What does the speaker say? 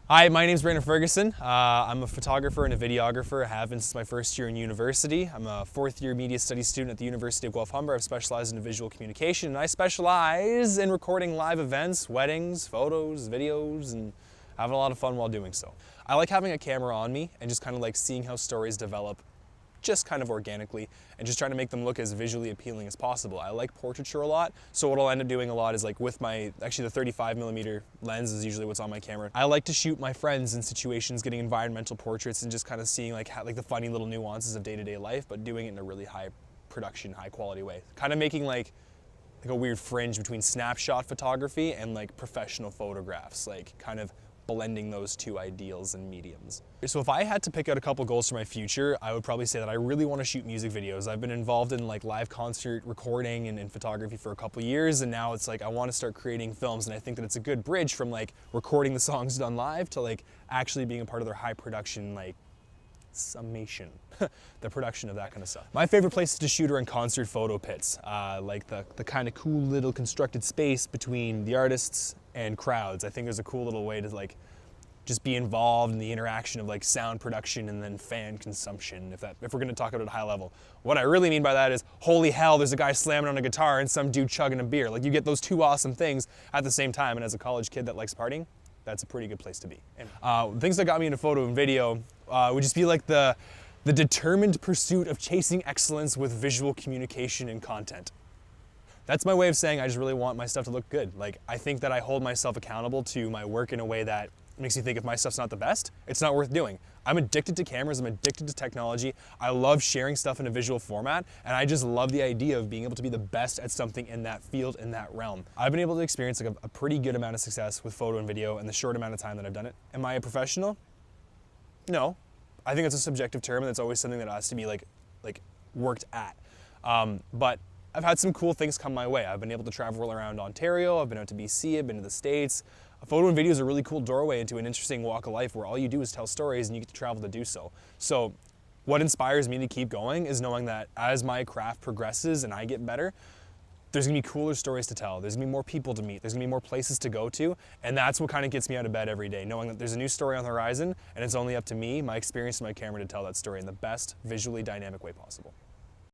Hi, my name is Brandon Ferguson. I'm a photographer and a videographer. I have been since my first year in university. I'm a fourth year media studies student at the University of Guelph Humber. I've specialized in visual communication, and I specialize in recording live events, weddings, photos, videos, and having a lot of fun while doing so. I like having a camera on me and just kind of like seeing how stories develop just kind of organically and just trying to make them look as visually appealing as possible. I like portraiture a lot, so what I'll end up doing a lot is like with my, actually the 35mm lens is usually what's on my camera. I like to shoot my friends in situations, getting environmental portraits and just kind of seeing like the funny little nuances of day-to-day life, but doing it in a really high production, high quality way. Kind of making like a weird fringe between snapshot photography and like professional photographs, like kind of blending those two ideals and mediums. So if I had to pick out a couple goals for my future, I would probably say that I really want to shoot music videos. I've been involved in like live concert recording and photography for a couple years, and now it's like I want to start creating films, and I think that it's a good bridge from like recording the songs done live to like actually being a part of their high production like summation, the production of that kind of stuff. My favorite places to shoot are in concert photo pits, like the kind of cool little constructed space between the artists and crowds. I think there's a cool little way to like just be involved in the interaction of like sound production and then fan consumption, if we're gonna talk about it at a high level. What I really mean by that is, holy hell, there's a guy slamming on a guitar and some dude chugging a beer. Like you get those two awesome things at the same time, and as a college kid that likes partying, that's a pretty good place to be. And, things that got me into photo and video would just be like the determined pursuit of chasing excellence with visual communication and content. That's my way of saying I just really want my stuff to look good. Like, I think that I hold myself accountable to my work in a way that makes me think if my stuff's not the best, it's not worth doing. I'm addicted to cameras, I'm addicted to technology. I love sharing stuff in a visual format, and I just love the idea of being able to be the best at something in that field, in that realm. I've been able to experience like a pretty good amount of success with photo and video in the short amount of time that I've done it. Am I a professional? No. I think it's a subjective term, and it's always something that has to be like worked at. But I've had some cool things come my way. I've been able to travel around Ontario, I've been out to BC, I've been to the States. A photo and video is a really cool doorway into an interesting walk of life where all you do is tell stories and you get to travel to do so. So what inspires me to keep going is knowing that as my craft progresses and I get better, there's gonna be cooler stories to tell, there's gonna be more people to meet, there's gonna be more places to go to, and that's what kind of gets me out of bed every day, knowing that there's a new story on the horizon and it's only up to me, my experience, and my camera to tell that story in the best visually dynamic way possible.